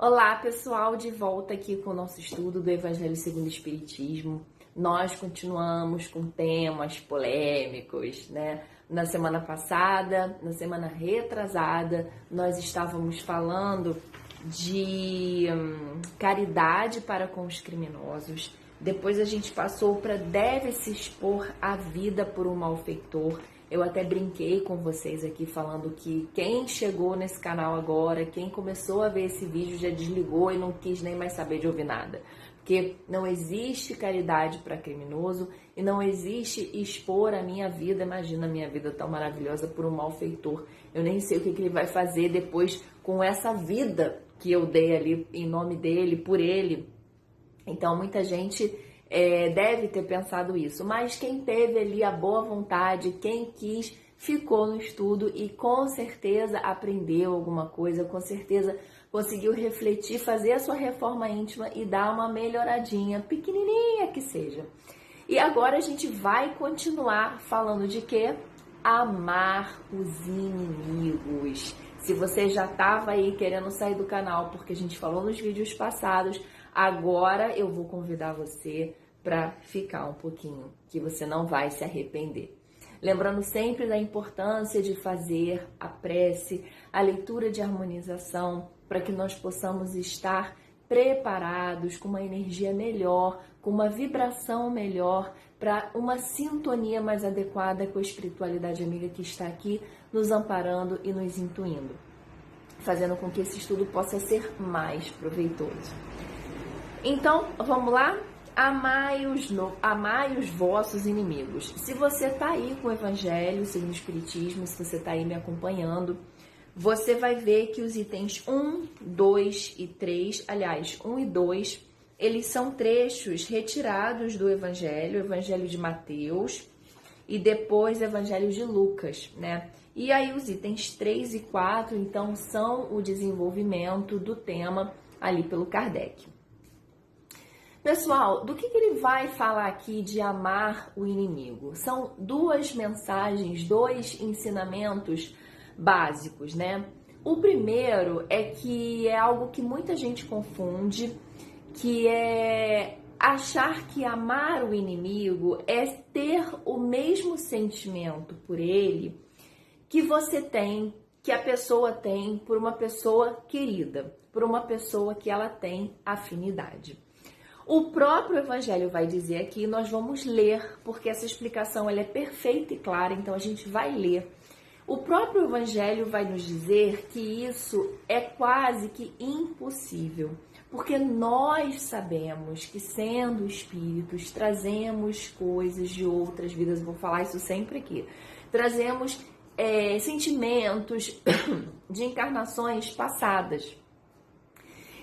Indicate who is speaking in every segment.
Speaker 1: Olá, pessoal, de volta aqui com o nosso estudo do Evangelho segundo o Espiritismo. Nós continuamos com temas polêmicos, né? Na semana passada, na semana retrasada, nós estávamos falando de caridade para com os criminosos. Depois a gente passou para deve-se expor a vida por um malfeitor. Eu até brinquei com vocês aqui falando que quem chegou nesse canal agora, quem começou a ver esse vídeo já desligou e não quis nem mais saber de ouvir nada. Porque não existe caridade para criminoso e não existe expor a minha vida. Imagina a minha vida tão maravilhosa por um malfeitor. Eu nem sei o que ele vai fazer depois com essa vida que eu dei ali em nome dele, por ele. Então muita gente deve ter pensado isso, mas quem teve ali a boa vontade, quem quis, ficou no estudo e com certeza aprendeu alguma coisa, com certeza conseguiu refletir, fazer a sua reforma íntima e dar uma melhoradinha, pequenininha que seja. E agora a gente vai continuar falando de quê? Amar os inimigos. Se você já estava aí querendo sair do canal porque a gente falou nos vídeos passados, agora eu vou convidar você para ficar um pouquinho, que você não vai se arrepender. Lembrando sempre da importância de fazer a prece, a leitura de harmonização, para que nós possamos estar preparados, com uma energia melhor, com uma vibração melhor, para uma sintonia mais adequada com a espiritualidade amiga que está aqui nos amparando e nos intuindo, fazendo com que esse estudo possa ser mais proveitoso. Então, vamos lá? Amai os vossos inimigos. Se você está aí com o Evangelho, segundo o Espiritismo, se você está aí me acompanhando, você vai ver que os itens 1, 2 e 3, aliás, 1 e 2, eles são trechos retirados do Evangelho, Evangelho de Mateus e depois Evangelho de Lucas, né? E aí os itens 3 e 4, então, são o desenvolvimento do tema ali pelo Kardec. Pessoal, do que ele vai falar aqui de amar o inimigo? São duas mensagens, dois ensinamentos básicos, né? O primeiro é que é algo que muita gente confunde, que é achar que amar o inimigo é ter o mesmo sentimento por ele que você tem, que a pessoa tem por uma pessoa querida, por uma pessoa que ela tem afinidade. O próprio Evangelho vai dizer aqui, nós vamos ler, porque essa explicação ela é perfeita e clara, então a gente vai ler. O próprio Evangelho vai nos dizer que isso é quase que impossível, porque nós sabemos que, sendo espíritos, trazemos coisas de outras vidas, vou falar isso sempre aqui, trazemos sentimentos de encarnações passadas.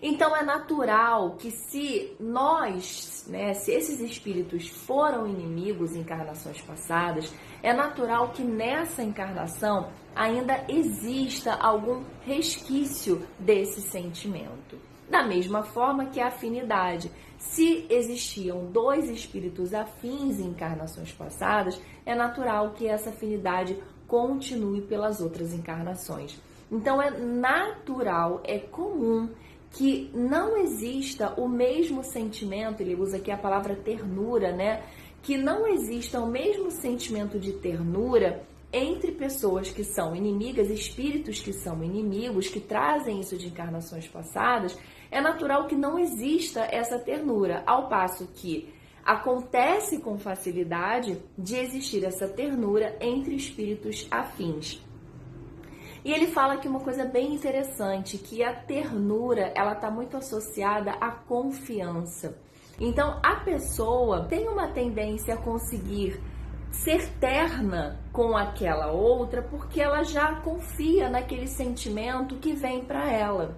Speaker 1: Então é natural que se nós, se esses espíritos foram inimigos em encarnações passadas, é natural que nessa encarnação ainda exista algum resquício desse sentimento. Da mesma forma que a afinidade. Se existiam dois espíritos afins em encarnações passadas, é natural que essa afinidade continue pelas outras encarnações. Então é natural, é comum que não exista o mesmo sentimento, ele usa aqui a palavra ternura, que não exista o mesmo sentimento de ternura entre pessoas que são inimigas, espíritos que são inimigos, que trazem isso de encarnações passadas, é natural que não exista essa ternura, ao passo que acontece com facilidade de existir essa ternura entre espíritos afins. E ele fala aqui uma coisa bem interessante, que a ternura, ela está muito associada à confiança. Então, a pessoa tem uma tendência a conseguir ser terna com aquela outra, porque ela já confia naquele sentimento que vem para ela.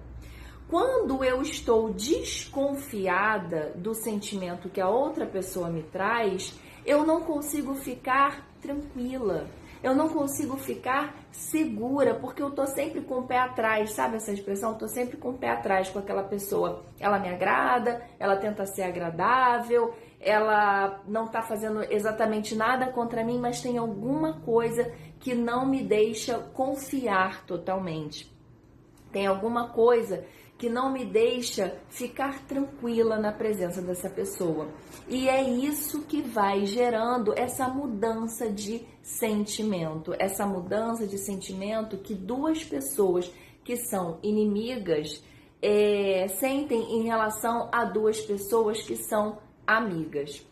Speaker 1: Quando eu estou desconfiada do sentimento que a outra pessoa me traz, eu não consigo ficar tranquila. Eu não consigo ficar segura, porque eu tô sempre com o pé atrás, sabe essa expressão? Eu tô sempre com o pé atrás com aquela pessoa. Ela me agrada, ela tenta ser agradável, ela não tá fazendo exatamente nada contra mim, mas tem alguma coisa que não me deixa confiar totalmente. Tem alguma coisa que não me deixa ficar tranquila na presença dessa pessoa. E é isso que vai gerando essa mudança de sentimento. Essa mudança de sentimento que duas pessoas que são inimigas sentem em relação a duas pessoas que são amigas.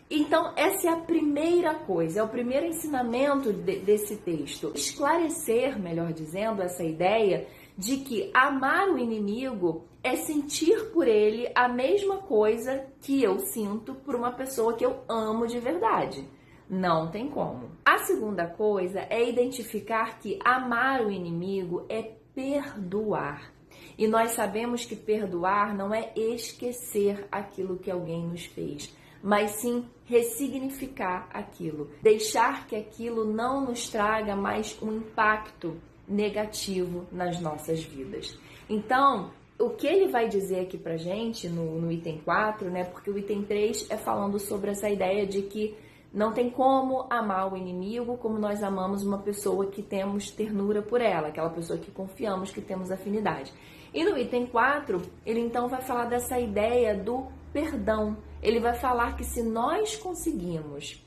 Speaker 1: Então, essa é a primeira coisa, é o primeiro ensinamento desse texto. Esclarecer, melhor dizendo, essa ideia de que amar o inimigo é sentir por ele a mesma coisa que eu sinto por uma pessoa que eu amo de verdade. Não tem como. A segunda coisa é identificar que amar o inimigo é perdoar. E nós sabemos que perdoar não é esquecer aquilo que alguém nos fez, mas sim ressignificar aquilo, deixar que aquilo não nos traga mais um impacto negativo nas nossas vidas. Então, o que ele vai dizer aqui pra gente no item 4, né? Porque o item 3 é falando sobre essa ideia de que não tem como amar o inimigo como nós amamos uma pessoa que temos ternura por ela, aquela pessoa que confiamos, que temos afinidade. E no item 4, ele então vai falar dessa ideia do perdão. Ele vai falar que se nós conseguimos,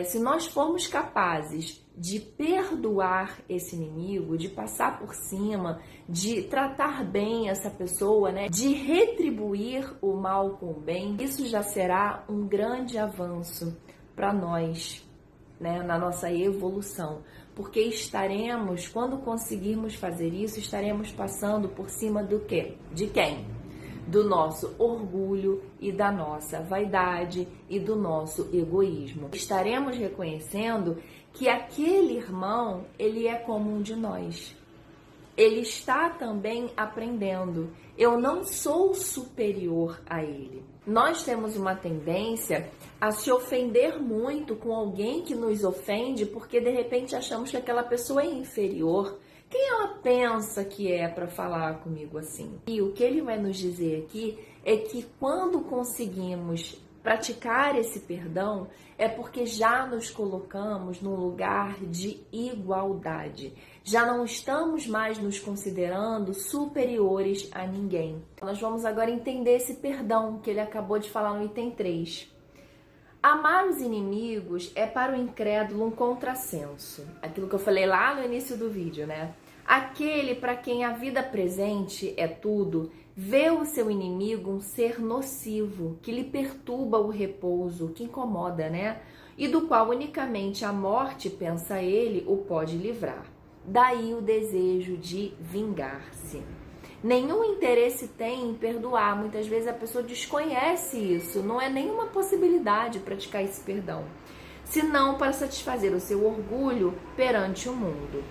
Speaker 1: se nós formos capazes de perdoar esse inimigo, de passar por cima, de tratar bem essa pessoa, né, de retribuir o mal com o bem, isso já será um grande avanço para nós, né, na nossa evolução. Porque estaremos, quando conseguirmos fazer isso, estaremos passando por cima do quê? De quem? Do nosso orgulho e da nossa vaidade e do nosso egoísmo. Estaremos reconhecendo que aquele irmão, ele é como um de nós. Ele está também aprendendo. Eu não sou superior a ele. Nós temos uma tendência a se ofender muito com alguém que nos ofende porque de repente achamos que aquela pessoa é inferior. Quem ela pensa que é para falar comigo assim? E o que ele vai nos dizer aqui é que quando conseguimos praticar esse perdão, é porque já nos colocamos num lugar de igualdade. Já não estamos mais nos considerando superiores a ninguém. Nós vamos agora entender esse perdão que ele acabou de falar no item 3. Amar os inimigos é para o incrédulo um contrassenso. Aquilo que eu falei lá no início do vídeo, né? Aquele para quem a vida presente é tudo, vê o seu inimigo um ser nocivo, que lhe perturba o repouso, que incomoda, né? E do qual unicamente a morte, pensa ele, o pode livrar. Daí o desejo de vingar-se. Nenhum interesse tem em perdoar. Muitas vezes a pessoa desconhece isso. Não é nenhuma possibilidade praticar esse perdão, senão para satisfazer o seu orgulho perante o mundo.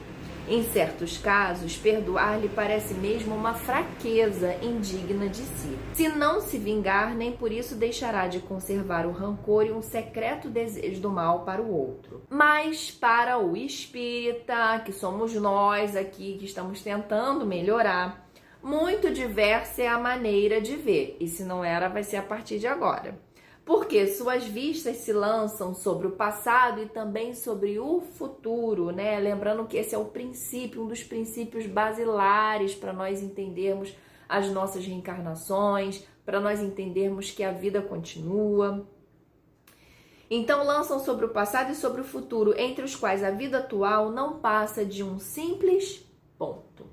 Speaker 1: Em certos casos, perdoar lhe parece mesmo uma fraqueza indigna de si. Se não se vingar, nem por isso deixará de conservar o rancor e um secreto desejo do mal para o outro. Mas para o espírita, que somos nós aqui que estamos tentando melhorar, muito diversa é a maneira de ver, e se não era, vai ser a partir de agora. Porque suas vistas se lançam sobre o passado e também sobre o futuro, né? Lembrando que esse é o princípio, um dos princípios basilares para nós entendermos as nossas reencarnações, para nós entendermos que a vida continua. Então lançam sobre o passado e sobre o futuro, entre os quais a vida atual não passa de um simples ponto.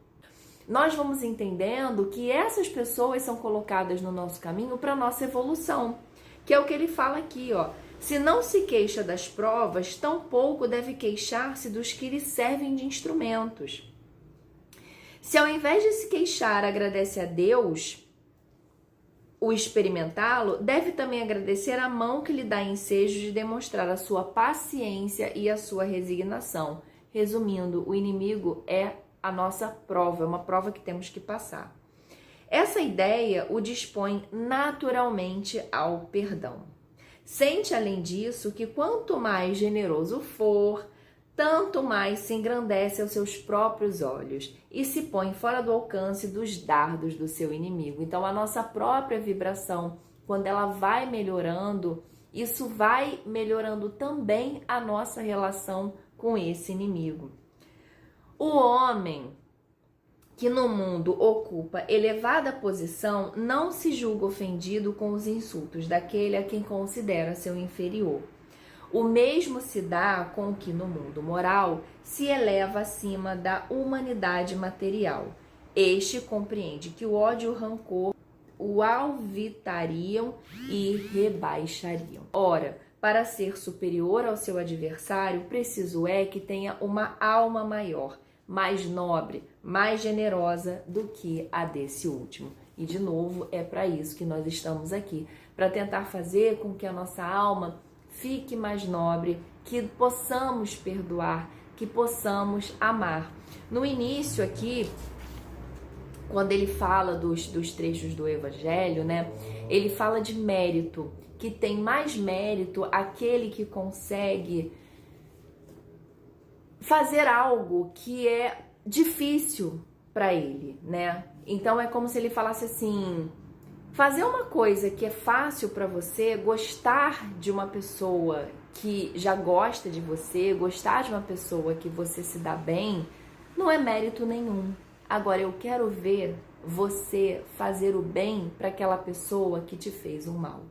Speaker 1: Nós vamos entendendo que essas pessoas são colocadas no nosso caminho para nossa evolução, que é o que ele fala aqui, ó. Se não se queixa das provas, tampouco deve queixar-se dos que lhe servem de instrumentos. Se ao invés de se queixar, agradece a Deus, o experimentá-lo, deve também agradecer a mão que lhe dá ensejo de demonstrar a sua paciência e a sua resignação. Resumindo, o inimigo é a nossa prova, é uma prova que temos que passar. Essa ideia o dispõe naturalmente ao perdão. Sente, além disso, que quanto mais generoso for, tanto mais se engrandece aos seus próprios olhos e se põe fora do alcance dos dardos do seu inimigo. Então, a nossa própria vibração, quando ela vai melhorando, isso vai melhorando também a nossa relação com esse inimigo. O homem que no mundo ocupa elevada posição, não se julga ofendido com os insultos daquele a quem considera seu inferior. O mesmo se dá com o que no mundo moral se eleva acima da humanidade material. Este compreende que o ódio e o rancor o alvitariam e rebaixariam. Ora, para ser superior ao seu adversário, preciso é que tenha uma alma maior, mais nobre, mais generosa do que a desse último. E de novo, é para isso que nós estamos aqui, para tentar fazer com que a nossa alma fique mais nobre, que possamos perdoar, que possamos amar. No início aqui, quando ele fala dos trechos do Evangelho, né? Ele fala de mérito, que tem mais mérito aquele que consegue fazer algo que é difícil para ele, né? Então é como se ele falasse assim: fazer uma coisa que é fácil para você, gostar de uma pessoa que já gosta de você, gostar de uma pessoa que você se dá bem, não é mérito nenhum. Agora eu quero ver você fazer o bem para aquela pessoa que te fez o mal.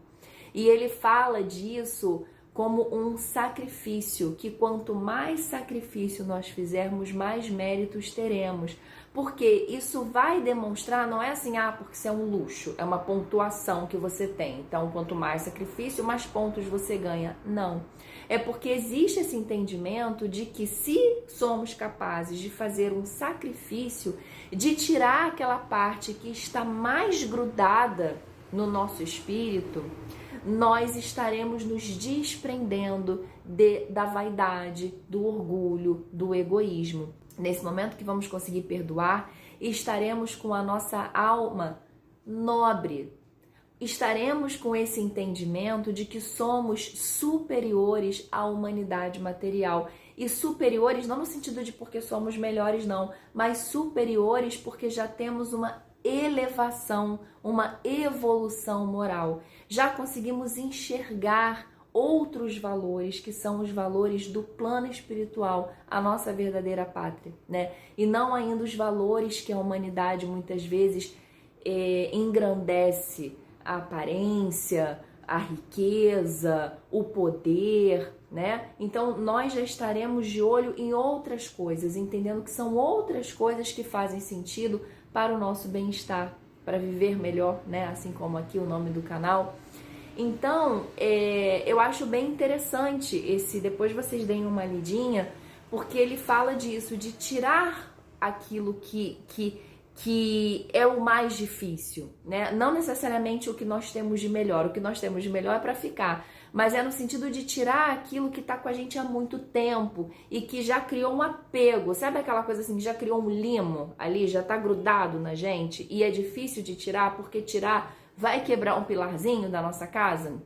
Speaker 1: E ele fala disso como um sacrifício, que quanto mais sacrifício nós fizermos, mais méritos teremos. Porque isso vai demonstrar, não é assim, porque isso é um luxo, é uma pontuação que você tem. Então, quanto mais sacrifício, mais pontos você ganha. Não. É porque existe esse entendimento de que se somos capazes de fazer um sacrifício, de tirar aquela parte que está mais grudada no nosso espírito, nós estaremos nos desprendendo da vaidade, do orgulho, do egoísmo. Nesse momento que vamos conseguir perdoar, estaremos com a nossa alma nobre. Estaremos com esse entendimento de que somos superiores à humanidade material. E superiores não no sentido de porque somos melhores, não, mas superiores porque já temos uma elevação, uma evolução moral. Já conseguimos enxergar outros valores, que são os valores do plano espiritual, a nossa verdadeira pátria, né? E não ainda os valores que a humanidade muitas vezes engrandece, a aparência, a riqueza, o poder, né? Então nós já estaremos de olho em outras coisas, entendendo que são outras coisas que fazem sentido para o nosso bem-estar, para viver melhor, né? Assim como aqui o nome do canal. Então, eu acho bem interessante depois vocês deem uma lidinha, porque ele fala disso, de tirar aquilo que é o mais difícil, né? Não necessariamente o que nós temos de melhor, o que nós temos de melhor é para ficar, mas é no sentido de tirar aquilo que tá com a gente há muito tempo e que já criou um apego, sabe aquela coisa assim, que já criou um limo ali, já tá grudado na gente e é difícil de tirar, porque tirar vai quebrar um pilarzinho da nossa casa,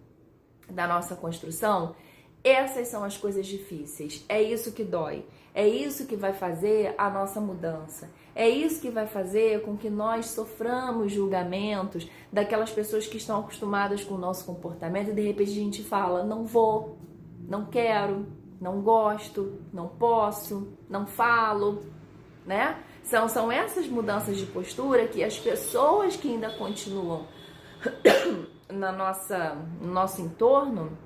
Speaker 1: da nossa construção. Essas são as coisas difíceis, é isso que dói, é isso que vai fazer a nossa mudança, é isso que vai fazer com que nós soframos julgamentos daquelas pessoas que estão acostumadas com o nosso comportamento e de repente a gente fala, não vou, não quero, não gosto, não posso, não falo, né? São essas mudanças de postura que as pessoas que ainda continuam no nosso entorno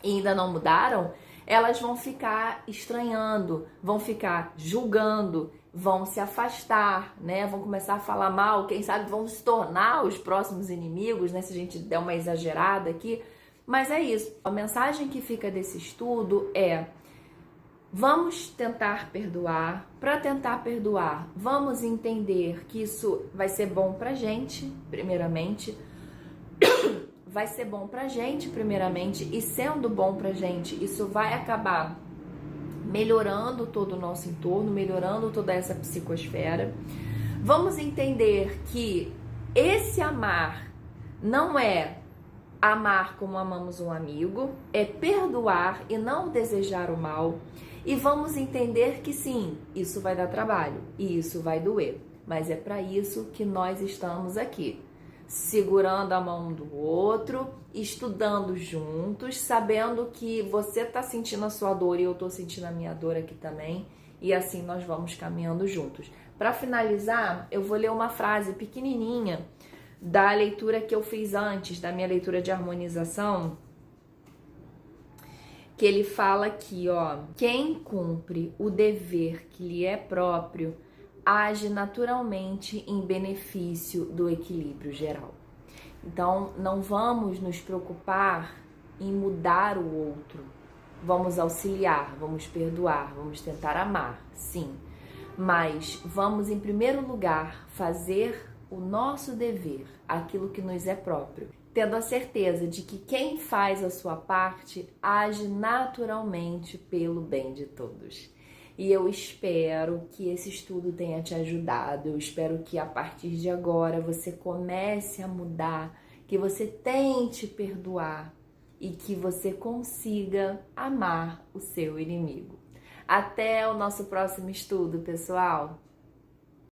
Speaker 1: e ainda não mudaram, elas vão ficar estranhando, vão ficar julgando, vão se afastar, né? Vão começar a falar mal, quem sabe vão se tornar os próximos inimigos, né? Se a gente der uma exagerada aqui. Mas é isso. A mensagem que fica desse estudo é: vamos tentar perdoar. Para tentar perdoar, vamos entender que isso vai ser bom pra gente, primeiramente. Vai ser bom pra gente, primeiramente, e sendo bom pra gente, isso vai acabar melhorando todo o nosso entorno, melhorando toda essa psicosfera. Vamos entender que esse amar não é amar como amamos um amigo, é perdoar e não desejar o mal. E vamos entender que sim, isso vai dar trabalho e isso vai doer, mas é para isso que nós estamos aqui. Segurando a mão do outro, estudando juntos, sabendo que você está sentindo a sua dor e eu estou sentindo a minha dor aqui também, e assim nós vamos caminhando juntos. Para finalizar, eu vou ler uma frase pequenininha da leitura que eu fiz antes, da minha leitura de harmonização, que ele fala aqui, ó: quem cumpre o dever que lhe é próprio age naturalmente em benefício do equilíbrio geral. Então, não vamos nos preocupar em mudar o outro. Vamos auxiliar, vamos perdoar, vamos tentar amar, sim. Mas vamos, em primeiro lugar, fazer o nosso dever, aquilo que nos é próprio, tendo a certeza de que quem faz a sua parte age naturalmente pelo bem de todos. E eu espero que esse estudo tenha te ajudado, eu espero que a partir de agora você comece a mudar, que você tente perdoar e que você consiga amar o seu inimigo. Até o nosso próximo estudo, pessoal!